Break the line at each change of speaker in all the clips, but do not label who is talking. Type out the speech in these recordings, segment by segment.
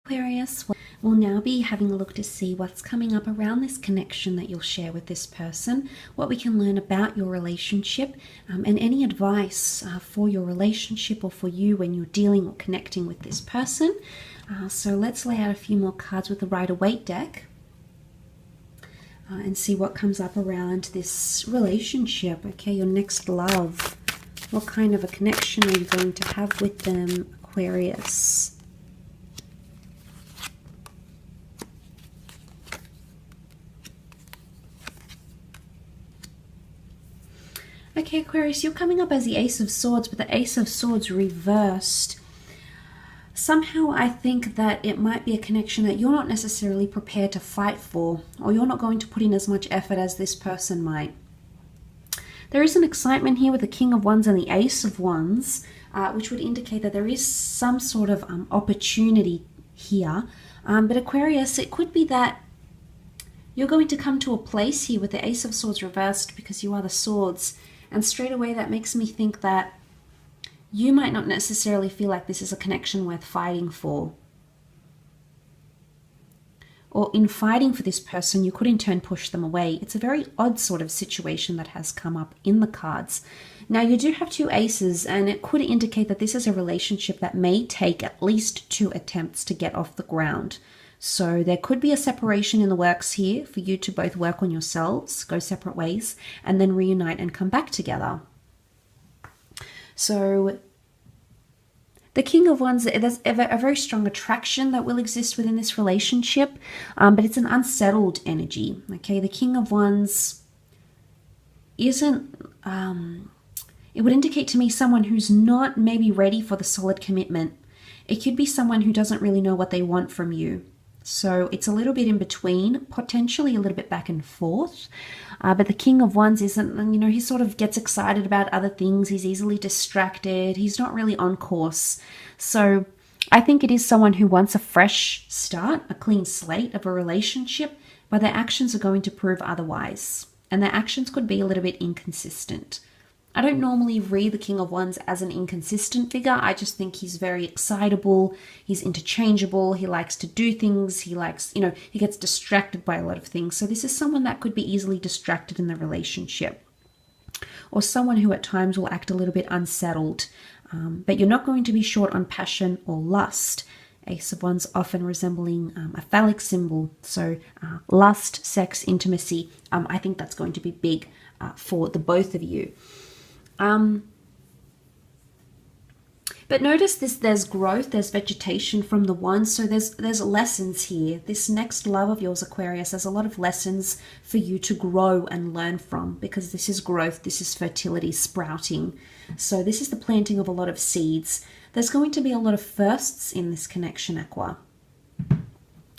Aquarius, we'll now be having a look to see what's coming up around this connection that you'll share with this person, what we can learn about your relationship, and any advice for your relationship or for you when you're dealing or connecting with this person. So let's lay out a few more cards with the Rider-Waite deck and see what comes up around this relationship. Okay, your next love. What kind of a connection are you going to have with them, Aquarius? Okay, Aquarius, you're coming up as the Ace of Swords, but the Ace of Swords reversed. Somehow I think that it might be a connection that you're not necessarily prepared to fight for, or you're not going to put in as much effort as this person might. There is an excitement here with the King of Wands and the Ace of Wands, which would indicate that there is some sort of opportunity here. But Aquarius, it could be that you're going to come to a place here with the Ace of Swords reversed because you are the Swords. And straight away that makes me think that you might not necessarily feel like this is a connection worth fighting for. Or in fighting for this person, you could in turn push them away. It's a very odd sort of situation that has come up in the cards. Now you do have two aces, and it could indicate that this is a relationship that may take at least 2 attempts to get off the ground. So there could be a separation in the works here for you to both work on yourselves, go separate ways, and then reunite and come back together. So the King of Wands, there's a very strong attraction that will exist within this relationship, but it's an unsettled energy. Okay, the King of Wands isn't, it would indicate to me someone who's not maybe ready for the solid commitment. It could be someone who doesn't really know what they want from you. So it's a little bit in between, potentially a little bit back and forth. But the King of Wands isn't, he sort of gets excited about other things. He's easily distracted. He's not really on course. So I think it is someone who wants a fresh start, a clean slate of a relationship, but their actions are going to prove otherwise. And their actions could be a little bit inconsistent. I don't normally read the King of Wands as an inconsistent figure. I just think he's very excitable. He's interchangeable. He likes to do things. He likes, he gets distracted by a lot of things. So this is someone that could be easily distracted in the relationship, or someone who at times will act a little bit unsettled. But you're not going to be short on passion or lust. Ace of Wands often resembling a phallic symbol. So lust, sex, intimacy. I think that's going to be big for the both of you. But notice this, there's growth, there's vegetation from the Wands, so there's lessons here. This next love of yours, Aquarius, there's a lot of lessons for you to grow and learn from, because this is growth, this is fertility, sprouting. So this is the planting of a lot of seeds. There's going to be a lot of firsts in this connection, Aqua.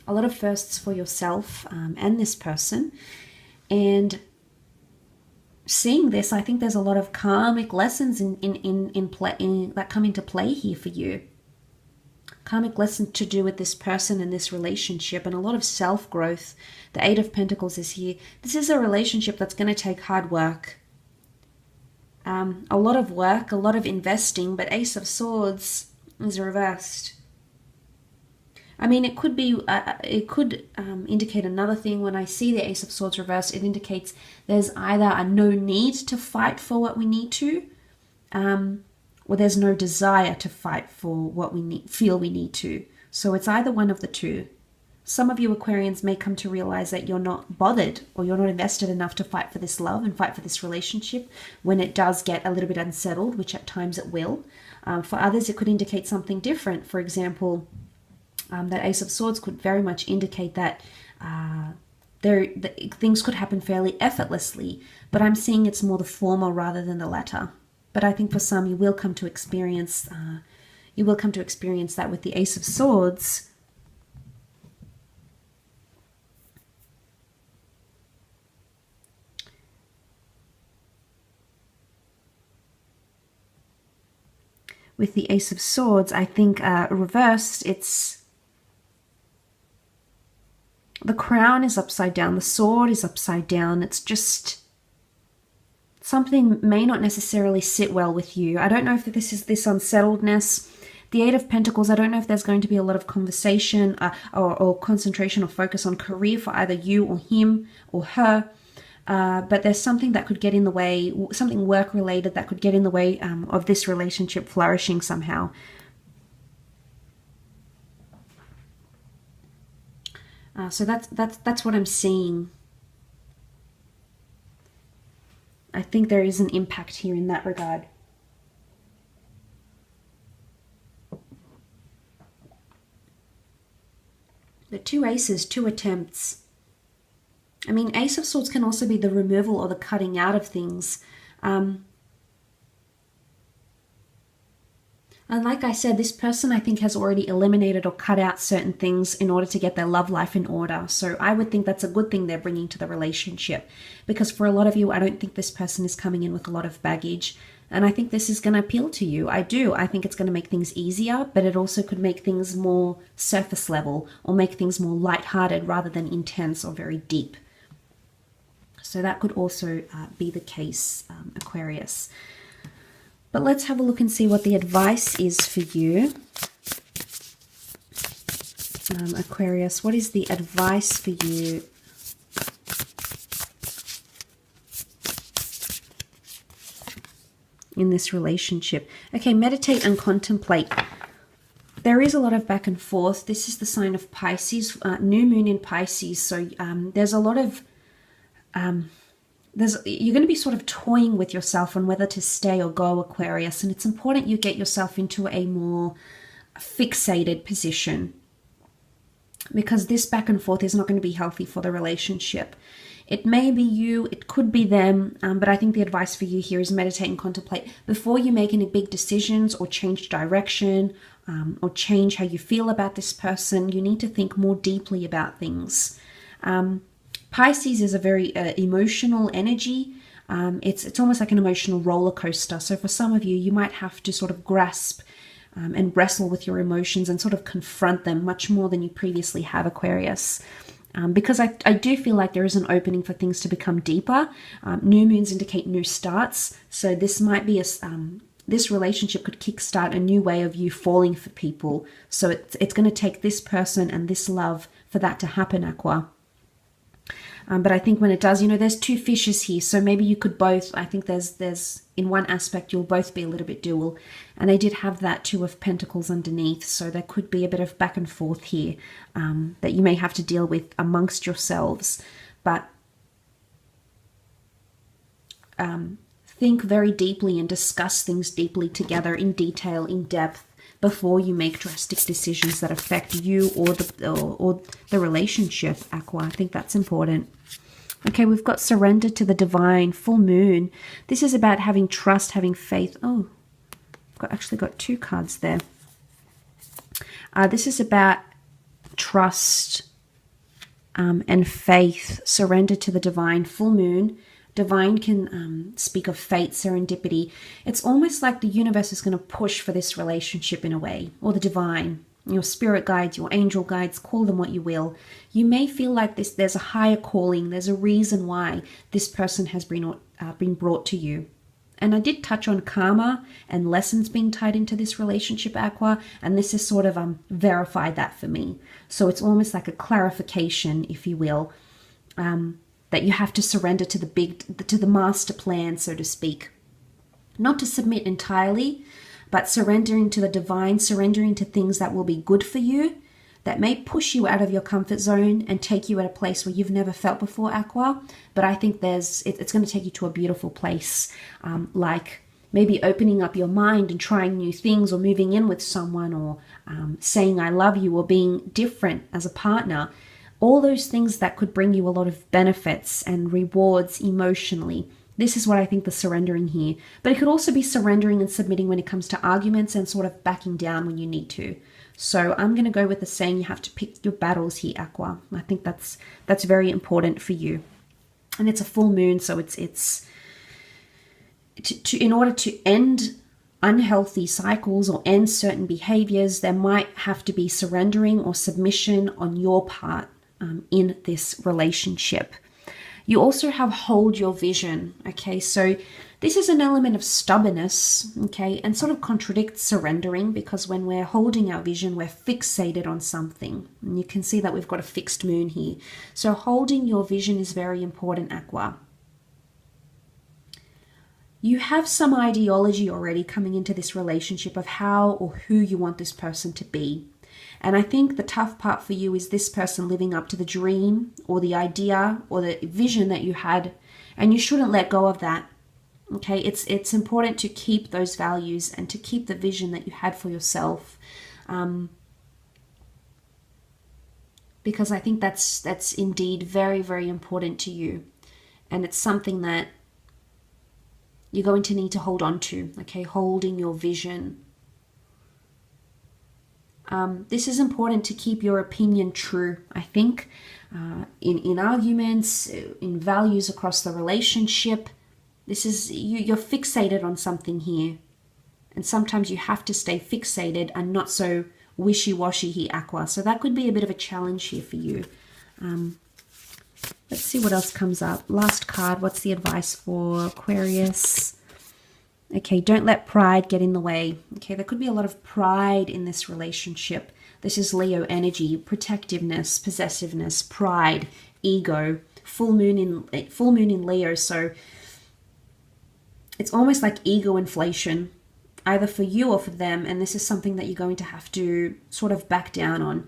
A lot of firsts for yourself and this person. And seeing this, I think there's a lot of karmic lessons that come into play here for you. Karmic lessons to do with this person and this relationship, and a lot of self-growth. The Eight of Pentacles is here. This is a relationship that's going to take hard work. A lot of work, a lot of investing, but Ace of Swords is reversed. I mean, it could be, it could indicate another thing. When I see the Ace of Swords reversed, it indicates there's either a no need to fight for what we need to, or there's no desire to fight for what we feel we need to. So it's either one of the two. Some of you Aquarians may come to realize that you're not bothered, or you're not invested enough to fight for this love and fight for this relationship when it does get a little bit unsettled, which at times it will. For others, it could indicate something different. For example, that Ace of Swords could very much indicate that things could happen fairly effortlessly, but I'm seeing it's more the former rather than the latter. But I think for some, you will come to experience that with the Ace of Swords. With the Ace of Swords, I think reversed, the crown is upside down, the sword is upside down. It's just something may not necessarily sit well with you. I don't know if this is this unsettledness, The Eight of Pentacles, I don't know if there's going to be a lot of conversation or concentration or focus on career for either you or him or her. But there's something that could get in the way, something work-related that could get in the way of this relationship flourishing somehow. So that's what I'm seeing. I think there is an impact here in that regard. The two aces, two attempts. I mean, Ace of Swords can also be the removal or the cutting out of things. And like I said, this person, I think, has already eliminated or cut out certain things in order to get their love life in order. So I would think that's a good thing they're bringing to the relationship. Because for a lot of you, I don't think this person is coming in with a lot of baggage. And I think this is going to appeal to you. I do. I think it's going to make things easier, but it also could make things more surface level or make things more lighthearted rather than intense or very deep. So that could also be the case, Aquarius. But let's have a look and see what the advice is for you. Aquarius, what is the advice for you? In this relationship. Okay, meditate and contemplate. There is a lot of back and forth. This is the sign of Pisces, new moon in Pisces. So there's a lot of... you're going to be sort of toying with yourself on whether to stay or go, Aquarius, and it's important you get yourself into a more fixated position, because this back and forth is not going to be healthy for the relationship. It may be you, it could be them, but I think the advice for you here is meditate and contemplate. Before you make any big decisions or change direction or change how you feel about this person, you need to think more deeply about things. Pisces is a very emotional energy. It's almost like an emotional roller coaster. So for some of you, you might have to sort of grasp and wrestle with your emotions and sort of confront them much more than you previously have, Aquarius. Because I do feel like there is an opening for things to become deeper. New moons indicate new starts. So this might be this relationship could kickstart a new way of you falling for people. So it's going to take this person and this love for that to happen, Aqua. But I think when it does, there's two fishes here. So maybe you could both, I think there's in one aspect, you'll both be a little bit dual. And they did have that Two of Pentacles underneath. So there could be a bit of back and forth here that you may have to deal with amongst yourselves. But think very deeply and discuss things deeply together in detail, in depth, before you make drastic decisions that affect you or the relationship, Aqua. I think that's important. Okay, we've got surrender to the divine, full moon. This is about having trust, having faith. Oh, I've actually got two cards there. This is about trust and faith, surrender to the divine, full moon. Divine can speak of fate, serendipity. It's almost like the universe is going to push for this relationship in a way, or the divine, your spirit guides, your angel guides, call them what you will. You may feel like there's a higher calling, there's a reason why this person has been brought to you. And I did touch on karma and lessons being tied into this relationship, Aqua, and this has sort of verified that for me. So it's almost like a clarification, if you will, that you have to surrender to the master plan, so to speak. Not to submit entirely, but surrendering to the divine, surrendering to things that will be good for you, that may push you out of your comfort zone and take you at a place where you've never felt before, Aqua. But I think it's going to take you to a beautiful place, like maybe opening up your mind and trying new things, or moving in with someone, or saying I love you, or being different as a partner. All those things that could bring you a lot of benefits and rewards emotionally. This is what I think the surrendering here. But it could also be surrendering and submitting when it comes to arguments, and sort of backing down when you need to. So I'm going to go with the saying you have to pick your battles here, Aqua. I think that's very important for you. And it's a full moon, so it's in order to end unhealthy cycles or end certain behaviors, there might have to be surrendering or submission on your part in this relationship. You also have hold your vision. Okay, so This is an element of stubbornness, okay, and sort of contradicts surrendering, because when we're holding our vision, we're fixated on something. And you can see that we've got a fixed moon here. So holding your vision is very important, Aqua. You have some ideology already coming into this relationship of how or who you want this person to be. And I think the tough part for you is this person living up to the dream or the idea or the vision that you had, and you shouldn't let go of that. Okay, it's important to keep those values and to keep the vision that you had for yourself, because I think that's indeed very, very important to you, and it's something that you're going to need to hold on to. Okay, holding your vision. This is important to keep your opinion true, I think, in arguments, in values across the relationship. This is, you're fixated on something here. And sometimes you have to stay fixated and not so wishy-washy here, Aqua. So that could be a bit of a challenge here for you. Let's see what else comes up. Last card, what's the advice for Aquarius? Okay, don't let pride get in the way. Okay, there could be a lot of pride in this relationship. This is Leo energy, protectiveness, possessiveness, pride, ego, full moon in Leo. So it's almost like ego inflation, either for you or for them, and this is something that you're going to have to sort of back down on.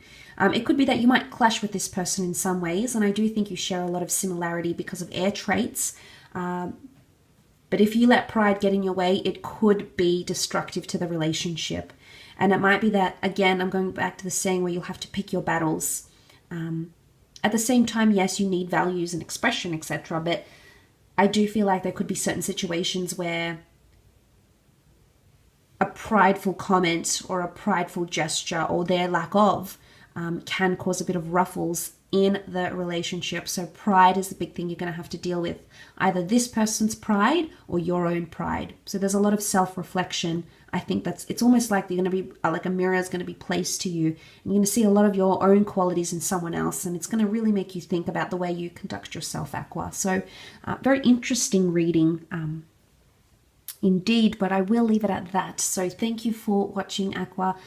It could be that you might clash with this person in some ways, and I do think you share a lot of similarity because of air traits. But if you let pride get in your way, it could be destructive to the relationship. And it might be that, again, I'm going back to the saying where you'll have to pick your battles. At the same time, yes, you need values and expression, etc. But I do feel like there could be certain situations where a prideful comment or a prideful gesture or their lack of can cause a bit of ruffles in the relationship. So pride is the big thing you're going to have to deal with, either this person's pride or your own pride. So there's a lot of self-reflection. I think it's almost like you're going to be like a mirror is going to be placed to you, and you're going to see a lot of your own qualities in someone else, and it's going to really make you think about the way you conduct yourself, Aqua. So very interesting reading indeed, but I will leave it at that. So thank you for watching, Aqua.